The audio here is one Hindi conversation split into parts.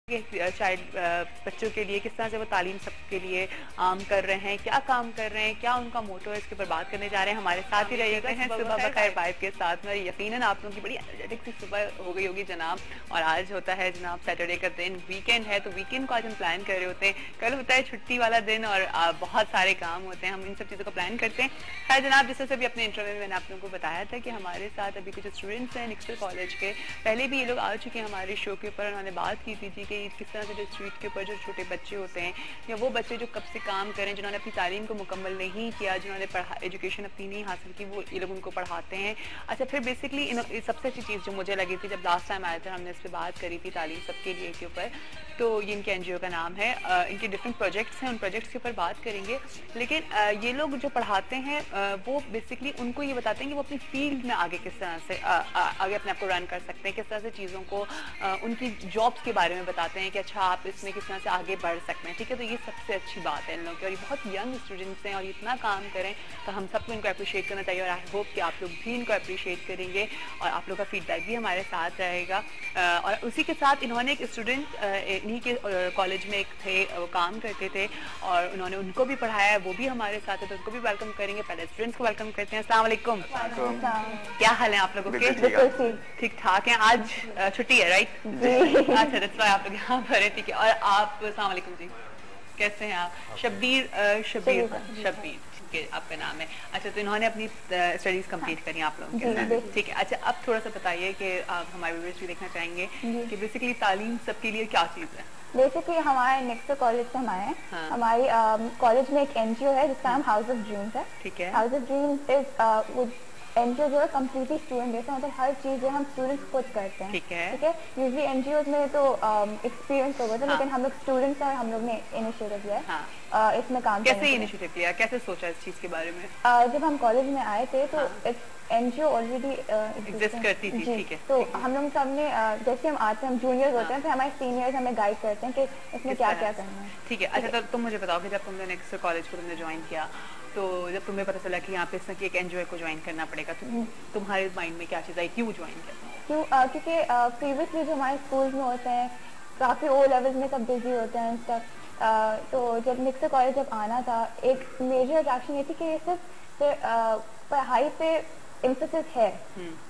चाइल्ड बच्चों के लिए किस तरह से वो तालीम सबके लिए आम कर रहे हैं, क्या काम कर रहे हैं, क्या उनका मोटो है, इसके ऊपर बात करने जा रहे हैं। हमारे साथ ही रहिएगा हैं सुबह बखैर वाइब के साथ में। यकीनन आप लोगों की बड़ी एनर्जेटिक सी सुबह हो गई होगी जनाब। और आज होता है जनाब सैटरडे का दिन, वीकेंड है, तो वीकेंड को आज हम प्लान कर रहे होते हैं। कल होता है छुट्टी वाला दिन और बहुत सारे काम होते हैं, हम इन सब चीज़ों को प्लान करते हैं। खैर जनाब, जिस तरह से भी अपने इंटरव्यू में मैंने आप लोगों को बताया था कि हमारे साथ अभी कुछ स्टूडेंट्स हैं निक्सल कॉलेज के, पहले भी ये लोग आ चुके हैं हमारे शो के ऊपर। उन्होंने बात की थी कि किस तरह से जो स्ट्रीट के ऊपर जो छोटे बच्चे होते हैं या वो बच्चे जो कब से काम करें, जिन्होंने अपनी तालीम को मुकम्मल नहीं किया, जिन्होंने एजुकेशन अपनी नहीं हासिल की, वो ये लोग उनको पढ़ाते हैं। अच्छा, फिर बेसिकली सबसे अच्छी चीज़ जो मुझे लगी थी जब लास्ट टाइम आया था, हमने इस पर बात करी थी तालीम सबके लिए के ऊपर, तो ये इनके एनजीओ का नाम है। इनके डिफरेंट प्रोजेक्ट्स हैं, उन प्रोजेक्ट्स के ऊपर बात करेंगे। लेकिन ये लोग जो पढ़ाते हैं वो बेसिकली उनको ये बताते हैं कि वो अपनी फील्ड में आगे किस तरह से आगे अपने आप को रन कर सकते हैं, किस तरह से चीज़ों को उनकी जॉब्स के बारे में बताते हैं कि अच्छा आप इसमें किस तरह से आगे बढ़ सकते हैं। ठीक है, तो ये सबसे अच्छी बात है इन लोगों की। और ये बहुत यंग स्टूडेंट्स हैं और इतना काम करें तो हम सबको इनको अप्रिशिएट करना चाहिए। और आई होप कि आप लोग भी इनको अप्रिशिएट करेंगे और आप लोग का फीडबैक भी हमारे साथ रहेगा। और उसी के साथ इन्होंने एक स्टूडेंट इन्हीं के कॉलेज में एक थे, वो काम करते थे और उन्होंने उनको भी पढ़ाया है, वो भी हमारे साथ है, तो उनको भी वेलकम करेंगे। पहले स्टूडेंट्स को वेलकम करते हैं। अस्सलाम वालेकुम, क्या हाल है आप लोगों के? ठीक ठाक हैं। आज छुट्टी है राइट? अच्छा, दैट्स व्हाई आप लोग यहाँ पर हैं। ठीक है, और आप अस्सलाम वालेकुम जी, कैसे हैं आप? शब्बीर शब्बीर ठीक है आपका नाम है। अच्छा, तो इन्होंने अपनी स्टडीज कंप्लीट करी आप लोगों के साथ। ठीक है, अच्छा अब थोड़ा सा बताइए कि आप हमारे व्यूअर्स भी देखना चाहेंगे कि बेसिकली तालीम सबके लिए क्या चीज़ है। बेसिकली हमारे नेक्स्ट कॉलेज से हमारी कॉलेज में एक एनजीओ है जिसका नाम हाउस ऑफ ड्रीम्स है। ठीक है, house of dreams is NGO जो है कम्प्लीटली स्टूडेंट बेस्ड है, मतलब हर चीज़ जो हम स्टूडेंट्स खुद करते हैं। ठीक है, यूजली एनजीओज में तो एक्सपीरियंस होगा था, लेकिन हम लोग स्टूडेंट्स और हम लोग ने इनिशिएटिव लिया है इसमें काम। कैसे इनिशिएटिव लिया, कैसे सोचा इस चीज़ के बारे में? जब हम कॉलेज में आए थे तो एनजीओ ऑलरेडी एग्जिस्ट करती थी। ठीक है, तो हम लोग सबने जैसे हम आते हैं, हम जूनियर्स होते हैं, फिर हमारे सीनियर्स हमें गाइड करते हैं कि इसमें क्या क्या करना है। ठीक है, अच्छा तो तुम मुझे बताओ कि जब तुमने नेक्स्ट कॉलेज को तुमने ज्वाइन किया, तो जब तुम्हें पता चला कि यहाँ पे इसमें एक एनजीओ को ज्वाइन करना पड़ेगा, तो तुम्हारे माइंड में क्या चीज़ आई, क्यों ज्वाइन करना? क्योंकि प्रीवियसली जो हमारे स्कूल्स में होते हैं काफ़ी ओ लेवल्स में सब बिजी होते हैं सब। तो जब निक्सल कॉलेज जब आना था, एक मेजर अट्रैक्शन ये थी कि ये सिर्फ पढ़ाई पे एम्फेसिस है,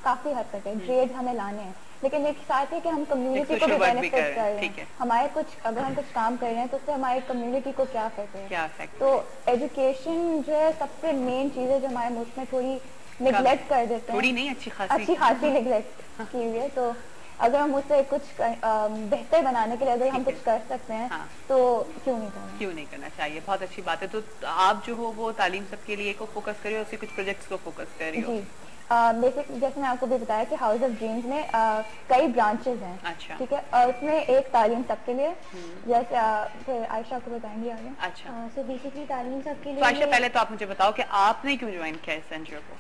काफ़ी हद तक है, ग्रेड हमें लाने हैं, लेकिन एक साथ है कि हम कम्युनिटी को भी बेनिफिट कर रहे हैं। हमारे कुछ अगर हम कुछ काम कर रहे हैं तो उससे हमारी कम्युनिटी को क्या फर्क है। तो एजुकेशन जो है सबसे मेन चीज़ है जो हमारे मुल्क में थोड़ी निगलेक्ट कर देते हैं, थोड़ी नहीं अच्छी खासी निगलेक्ट की हुई है। तो अगर हम उससे कुछ बेहतर बनाने के लिए अगर हम कुछ कर सकते हैं तो क्यों नहीं करना चाहिए। बहुत अच्छी बात है। तो आप जो हो वो तालीम सबके लिए को फोकस करिए, उसी कुछ प्रोजेक्ट्स को फोकस करिए। बेसिक जैसे मैं आपको भी बताया कि हाउस ऑफ ड्रीम्स में कई ब्रांचेस हैं। अच्छा, ठीक है, और उसमें एक तालीम सबके लिए, जैसे फिर आयशा को बताएंगे आगे। अच्छा, सो बेसिकली तालीम सबके लिए। तो आयशा पहले तो आप मुझे बताओ कि आपने क्यों ज्वाइन किया इस एनजीओ को?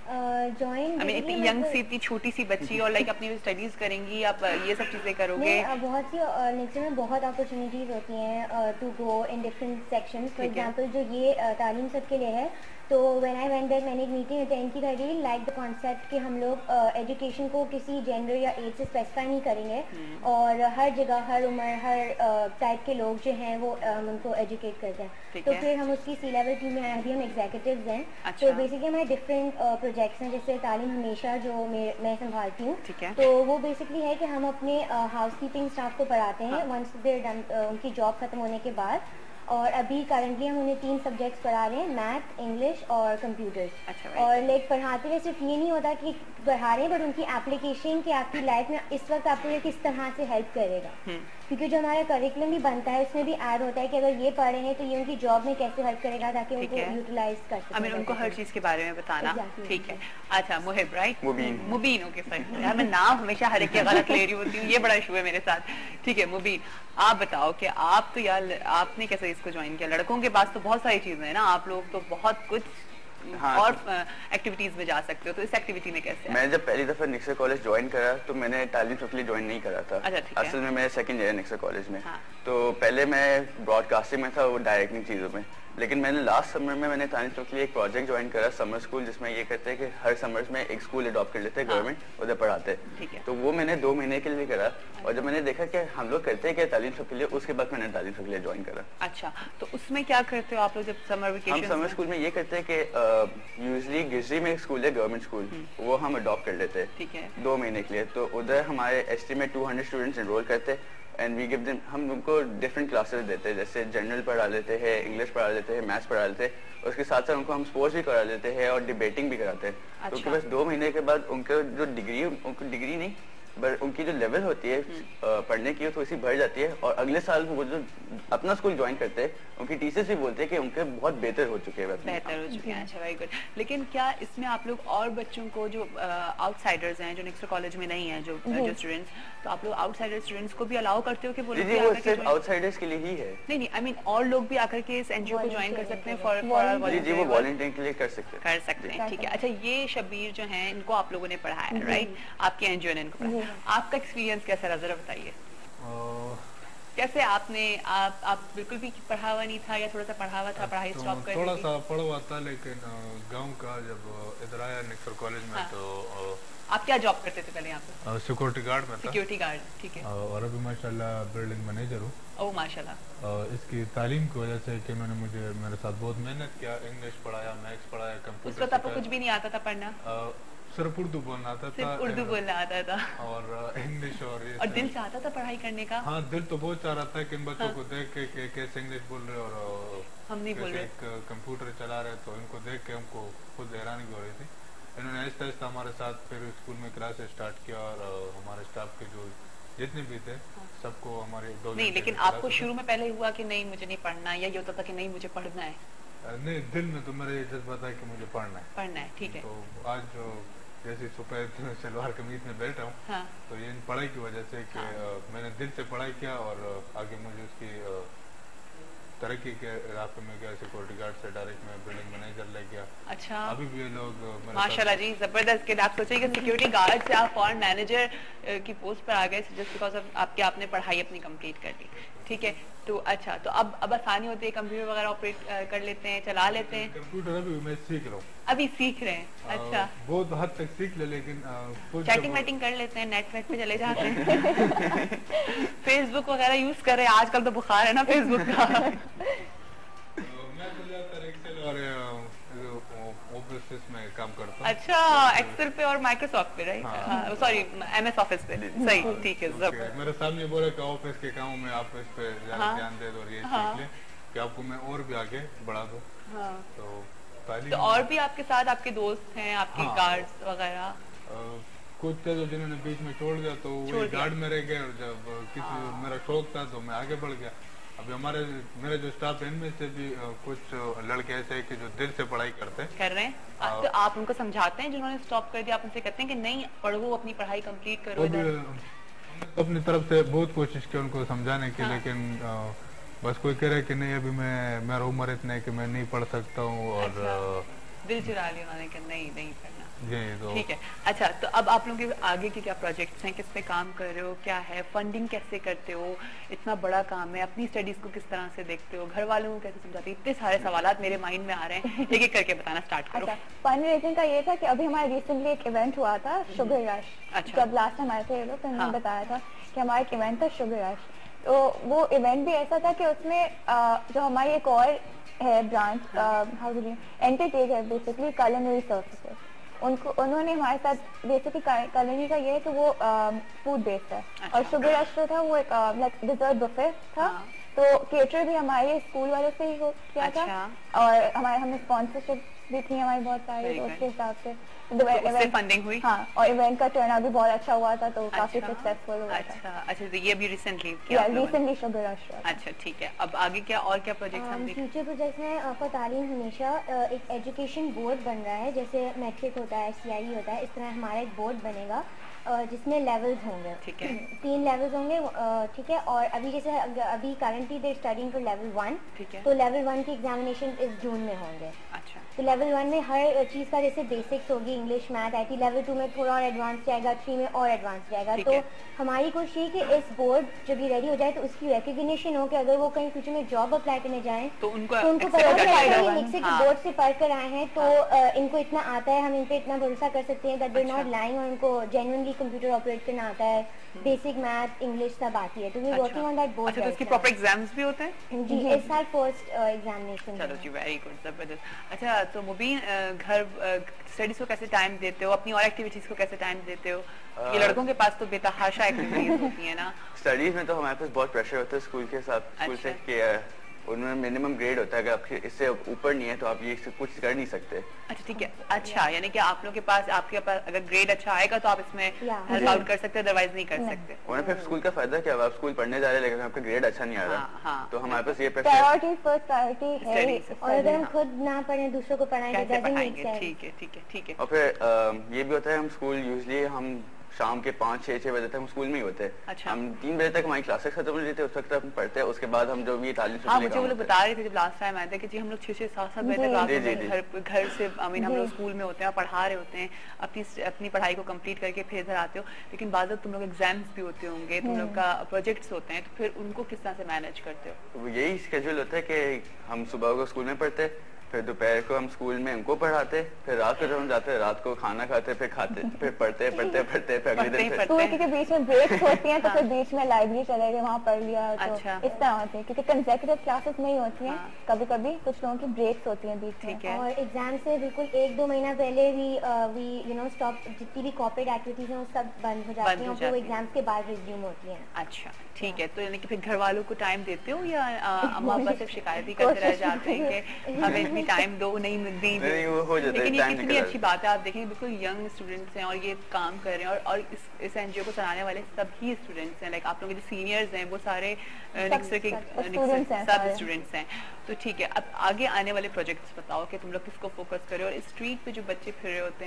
ज्वाइन इतनी यंग सी, इतनी छोटी सी बच्ची और लाइक अपनी स्टडीज करेंगी, आप ये सब चीजें करोगे? बहुत सी नेक्स्ट में बहुत अपॉर्चुनिटीज होती हैं to go in different sections. For example जो ये तालीम सबके लिए है, तो व्हेन आई वेंट देयर मैंने एक मीटिंग अटेंड की, I really like the concept कि हम लोग एजुकेशन को किसी जेंडर या एज से स्पेसिफाई नहीं करेंगे और हर जगह, हर उम्र, हर टाइप के लोग जो हैं वो उनको एजुकेट करते हैं। तो फिर हम उसकी सी लेवल टीम में अभी हम एग्जीक्यूटिव्स हैं। तो बेसिकली हमारे डिफरेंट प्रोजेक्ट्स हैं, जैसे तालीम हमेशा जो मैं संभालती हूँ। तो वो बेसिकली है कि हम अपने हाउस कीपिंग स्टाफ को पढ़ाते हैं वंस देयर डन, उनकी जॉब खत्म होने के बाद। और अभी करंटली हम उन्हें 3 सब्जेक्ट्स पढ़ा रहे हैं, मैथ, इंग्लिश और कंप्यूटर्स। अच्छा, और लाइक पढ़ाते हुए सिर्फ ये नहीं होता कि पढ़ा रहे हैं, बट उनकी एप्लीकेशन कि आपकी लाइफ में इस वक्त आपको ये किस तरह से हेल्प करेगा। क्योंकि जो हमारा करिकुलम भी बनता है उसमें भी ऐड होता है कि अगर ये पढ़ रहे हैं तो ये उनकी जॉब में कैसे हेल्प करेगा, ताकि उनको यूटिलाइज कर सकें। उनको हर चीज के बारे में बताना। ठीक है, अच्छा मुहिब राइट, मुबीन ओके सही यार, मैं नाम हमेशा हर एक के गलत ले रही होती हूँ, ये बड़ा इशू है मेरे साथ। ठीक है मुबीन, आप बताओ कि आप तो यार आपने कैसे इसको ज्वाइन किया? लड़कों के पास तो बहुत सारी चीजें हैं ना, आप लोग तो बहुत कुछ और एक्टिविटीज में जा सकते हो, तो इस एक्टिविटी में कैसे? मैंने जब पहली दफा निक्सल कॉलेज ज्वाइन करा तो मैंने तालीम सबके लिए ज्वाइन नहीं करा था। अच्छा, असल में मैं सेकंड ईयर निक्सल कॉलेज में। तो पहले मैं ब्रॉडकास्टिंग में था, वो डायरेक्टिंग चीज़ों में। लेकिन मैंने लास्ट समर में मैंने तालीम के लिए एक प्रोजेक्ट ज्वाइन करा, समर स्कूल, जिसमें ये करते हैं कि हर समर्स में एक स्कूल अडॉप्ट कर लेते हैं गवर्नमेंट, उधर पढ़ाते हैं। तो वो मैंने 2 महीने के लिए करा, और जब मैंने देखा कि हम लोग करते हैं क्या तालीम के लिए, उसके बाद मैंने तालीम के लिए ज्वाइन करा। अच्छा, तो उसमें क्या करते हो आप लोग जब समर वेकेशन? हम समर स्कूल में ये करते हैं कि यूजली गिजरी में एक स्कूल है गवर्नमेंट स्कूल, वो हम अडॉप्ट कर लेते हैं। ठीक है। 2 महीने के लिए, तो उधर हमारे एस्टीमेट 200 स्टूडेंट्स एनरोल करते हैं, एंड वी गिव देम, हम उनको डिफरेंट क्लासेस देते हैं, जैसे जनरल पढ़ा लेते हैं, इंग्लिश पढ़ा लेते हैं, मैथ्स पढ़ा लेते हैं, उसके साथ साथ उनको हम स्पोर्ट्स भी करा लेते हैं और डिबेटिंग भी कराते हैं। अच्छा। क्योंकि बस 2 महीने के बाद उनके जो डिग्री, उनको डिग्री नहीं बट उनकी जो लेवल होती है पढ़ने की, वो थोड़ी सी बढ़ जाती है, और अगले साल वो जो अपना स्कूल ज्वाइन करते हैं, उनकी टीचर्स भी बोलते हैं कि उनके बहुत बेहतर हो चुके हैं। बेहतर हो चुके हैं। अच्छा, वेरी गुड। लेकिन क्या इसमें आप लोग और बच्चों को, जो आउटसाइडर्स हैं, जो नेक्स्ट कॉलेज में नहीं है, जो स्टूडेंट्स, तो आप लोग आउटसाइडर स्टूडेंट्स को भी अलाउ करते हो कि वो सिर्फ आउटसाइडर्स के लिए ही है? नहीं, आई मीन और लोग भी आकर के इस एनजीओ को ज्वाइन कर सकते हैं फॉर जी, वो वॉलंटियरिंग के लिए कर सकते हैं। ठीक है। अच्छा, ये शबीर जो है, इनको आप लोगों ने पढ़ाया, राइट? आपके एनजीओ ने इनको पढ़ाया। आपका एक्सपीरियंस कैसा रहा, जरा बताइए। कैसे आपने, आप बिल्कुल भी पढ़ा हुआ नहीं था या थोड़ा सा पढ़ा हुआ था, पढ़ाई स्टॉप कर दी? थोड़ा सा पढ़ा हुआ था, लेकिन गांव का जब इधर आया नेक्सर कॉलेज में, तो आप क्या जॉब करते थे पहले यहाँ पे? सिक्योरिटी गार्ड में था। सिक्योरिटी गार्ड, ठीक है। और अभी माशाल्लाह बिल्डिंग मैनेजर हूँ। ओह माशाल्लाह। इसकी तालीम की वजह से कि मैंने मेरे साथ बहुत मेहनत किया, इंग्लिश पढ़ाया, मैथ्स पढ़ाया, कंप्यूटर। उस वक्त आपको कुछ भी नहीं आता था पढ़ना? सिर्फ उर्दू बोलना आता था। सिर्फ उर्दू बोलना आता था और इंग्लिश और ये। और दिल चाहता था पढ़ाई करने का? हाँ, दिल तो बहुत चाह रहा था कि इन बच्चों को देख के कैसे इंग्लिश बोल रहे और हम नहीं बोल रहे, कंप्यूटर चला रहे, तो इनको देख के हमको खुद हैरानी हो रही थी। इन्होंने आहिस्ता आहिस्ता हमारे साथ फिर स्कूल में क्लासेस स्टार्ट किया, और हमारे स्टाफ के जो जितने भी थे सबको हमारे नहीं, लेकिन आपको शुरू में पहले हुआ कि नहीं मुझे नहीं पढ़ना, या ये होता था कि नहीं मुझे पढ़ना है? नहीं, दिल में तो मेरा ये जज्बा था कि मुझे पढ़ना है। ठीक है। तो आज जो जैसे सफेद सलवार कमीज में बैठा हूँ, हाँ। तो ये इन पढ़ाई की वजह से कि मैंने दिल से पढ़ाई किया, और आगे मुझे उसकी तरक्की के रास्ते में गया। सिक्योरिटी गार्ड से डायरेक्ट मैं बिल्डिंग मैनेजर ले गया। अच्छा। अभी भी ये लोग माशाल्लाह जी, जबरदस्त। कि आप सोचिए कि सिक्योरिटी गार्ड से आप फॉरेन मैनेजर की पोस्ट पर आ गए जस्ट बिकॉज ऑफ आपने पढ़ाई अपनी कंप्लीट कर ली। ठीक है। तो अच्छा, तो अब आसानी होती है, कंप्यूटर वगैरह ऑपरेट कर लेते हैं, चला लेते हैं? कंप्यूटर अभी मैं सीख रहा हूँ। अभी सीख रहे हैं? अच्छा। बहुत हद तक सीख ले, लेकिन चैटिंग वेटिंग कर लेते हैं, नेट पे चले जाते हैं फेसबुक वगैरह यूज कर रहे हैं? आजकल तो बुखार है ना फेसबुक का। मैं तो ज्यादातर एक्सेल और ऑफिस में काम करता हूँ। अच्छा, एक्सेल पे और माइक्रोसॉफ्ट पे, राइट? सॉरी, एमएस ऑफिस पे। सही, ठीक है। मेरे सामने बोले कि ऑफिस के कामों में आप इस पे ध्यान दे दो और ये सीख ले कि आपको मैं और भी आगे बढ़ा दूं। तो और भी आपके साथ आपके दोस्त हैं, आपके गार्ड्स वगैरह? कुछ थे जो जिन्होंने बीच में छोड़ दिया, तो वही गार्ड में रह गए, और जब किसी मेरा शौक था तो मैं आगे बढ़ गया। अभी मेरे जो स्टाफ है, इनमें से भी कुछ लड़के ऐसे हैं कि जो दिल से पढ़ाई कर रहे हैं। तो आप उनको समझाते हैं जिन्होंने स्टॉप कर दिया, आप उनसे कहते हैं कि नहीं पढ़ो, अपनी पढ़ाई कंप्लीट करो? तो अपनी तरफ से बहुत कोशिश की उनको समझाने की, लेकिन बस कोई कह रहा है कि नहीं, अभी मेरा उम्र इतना है कि मैं नहीं पढ़ सकता हूँ, और दिल चुरा लिया उन्होंने कि नहीं पढ़ना। तो ठीक है। अच्छा, तो अब आप लोगों के आगे के क्या प्रोजेक्ट्स हैं, किस पे काम कर रहे हो, क्या है, फंडिंग कैसे करते हो? इतना बड़ा काम है, अपनी स्टडीज को किस तरह से देखते हो, घर वालों को कैसे समझाते हो? इतने सारे सवाल मेरे माइंड में आ रहे हैं, एक एक करके बताना स्टार्ट करो। अच्छा, फंड रेजिंग का ये था कि अभी हमारा रिसेंटली एक इवेंट हुआ था, शुगर रश। अच्छा। जब लास्ट टाइम आए थे ये लोग, तो उन्होंने बताया था कि हमारा एक इवेंट था शुगर रश। तो वो इवेंट भी ऐसा था कि उसमें जो हमारी एक और है branch, how do you entity है बेसिकली, culinary सर्विसेज, उन्होंने हमारे साथ बेसिकली culinary का ये है कि वो फूड बेस्ड है। और शुगर रश जो था वो एक लाइक डिजर्ट बुफे था। तो केटर भी हमारे स्कूल वालों से ही किया था, और हमने स्पॉन्सरशिप भी थी हमारी बहुत सारी, उसके हिसाब से फंडिंग हुई। हाँ, और इवेंट का टर्न भी बहुत अच्छा हुआ था, तो काफी सक्सेसफुल हुआ था। अच्छा, तो ये अभी रिसेंटली शुगर रश। अच्छा, ठीक है। अब आगे क्या और क्या प्रोजेक्ट्स हम फ्यूचर प्रोजेक्ट्स में फॉर तालीम हमेशा एक एजुकेशन बोर्ड बन रहा है, जैसे मैट्रिक होता है, CIE होता है, इस तरह हमारा एक बोर्ड बनेगा जिसमें लेवल्स होंगे। ठीक है। 3 लेवल्स होंगे। ठीक है। और अभी जैसे अभी currently they studying for level 1, ठीक है। तो लेवल 1 की एग्जामिनेशन इस जून में होंगे। अच्छा। तो लेवल 1 में हर चीज़ का जैसे बेसिक्स होगी, इंग्लिश, मैथ, IT, लेवल 2 में थोड़ा और एडवांस जाएगा, 3 में और एडवांस जाएगा। तो हमारी कोशिश है कि इस बोर्ड जब ये रेडी हो जाए तो उसकी रिकग्निशन हो कि अगर वो कहीं फ्यूचर में जॉब अप्लाई करने जाएं तो उनको पता चले निक्से की बोर्ड से पढ़ कर आए हैं तो इनको इतना आता है, हम इन पे इतना भरोसा कर सकते हैं दैट दे नॉट लाइंग, और उनको जेन्युइनली कंप्यूटर ऑपरेट करना आता है, बेसिक मैथ, इंग्लिश सब आती है। तो we working on that board. अच्छा, तो उसके प्रॉपर एग्जाम्स भी होते हैं? जी, इस साल फर्स्ट एग्जामिनेशन। चलो जी, वेरी गुड, जबरदस्त। अच्छा, तो मुबीन घर स्टडीज को कैसे टाइम देते हो, अपनी और एक्टिविटीज को कैसे टाइम देते हो? ये लड़कों के पास तो बेतहाशा एक्टिविटीज होती है ना। स्टडीज में तो हमारे पास बहुत प्रेशर होता है स्कूल के साथ, स्कूल से कि उनमें मिनिमम ग्रेड होता है, अगर आपके इससे ऊपर नहीं है तो आप ये कुछ कर नहीं सकते। अच्छा, ठीक है। अच्छा, यानी कि आप लोग के पास, आपके पास अगर ग्रेड अच्छा आएगा तो आप इसमें हेल्प आउट कर सकते हैं, अदरवाइज नहीं कर सकते। और फिर स्कूल का फायदा क्या है, आप स्कूल पढ़ने जा रहे हैं लेकिन आपका ग्रेड अच्छा नहीं आ रहा, तो हमारे पास ये प्रायोरिटी फर्स्ट प्रायोरिटी है, और अगर हम खुद ना पढ़ें दूसरों को पढ़ाएंगे ठीक है, ठीक है, ठीक है। और फिर ये भी होता है, हम स्कूल यूजली हम शाम के 5-6 बजे तक हम स्कूल में ही होते हैं। अच्छा। हम 3 बजे तक हमारी क्लासेस खत्म हो जाती है, उस वक्त हम पढ़ते हैं, उसके बाद हम जो भी तालीम। हाँ, मुझे वो लोग बता रहे थे जब लास्ट टाइम आए थे कि जी हम लोग 6-7 बजे तक घर से हम लोग स्कूल में होते हैं, पढ़ा रहे होते हैं, अपनी पढ़ाई को कंप्लीट करके फिर इधर आते हो, लेकिन बाद तुम लोग एग्जाम्स भी होते होंगे, तुम लोग का प्रोजेक्ट्स होते हैं, तो फिर उनको किस तरह से मैनेज करते हो? यही स्केड्यूल होता है कि हम सुबह को स्कूल में पढ़ते, फिर दोपहर को हम स्कूल में उनको पढ़ाते, फिर रात को जब हम जाते हैं रात को खाना खाते, फिर खाते, फिर पढ़ते फिर अगले दिन स्कूल के बीच में ब्रेक्स होती हैं तो फिर बीच में लाइब्रेरी चले गए, वहाँ पढ़ लिया। तो इस तरह होते हैं क्योंकि कंसेक्यूटिव क्लासेस नहीं होती हैं, कभी कभी कुछ लोगों की ब्रेक्स होती हैं बीच में। और एग्जाम से बिल्कुल 1-2 महीना पहले वी स्टॉप, जितनी भी कॉर्पोरेट एक्टिविटीज हैं वो सब बंद हो जाती हैं, तो एग्जाम्स के बाद रिज्यूम होती हैं। अच्छा, ठीक है। तो यानी कि फिर घर वालों को टाइम देते हो या अम्मा अब्बा सिर्फ शिकायत ही करते रह जाते हैं कि हमें इतनी टाइम दो, नहीं मिलती? लेकिन ये कितनी अच्छी बात है, आप देखेंगे बिल्कुल यंग स्टूडेंट्स हैं और ये काम कर रहे हैं, और इस एनजीओ को चलाने वाले सभी स्टूडेंट्स हैं, लाइक आप लोग के जो सीनियर्स हैं वो सारे सब स्टूडेंट्स हैं। तो ठीक है, अब आगे आने वाले प्रोजेक्ट्स बताओ कि तुम लोग किसको फोकस करें, और स्ट्रीट पे जो बच्चे फिर रहे होते हैं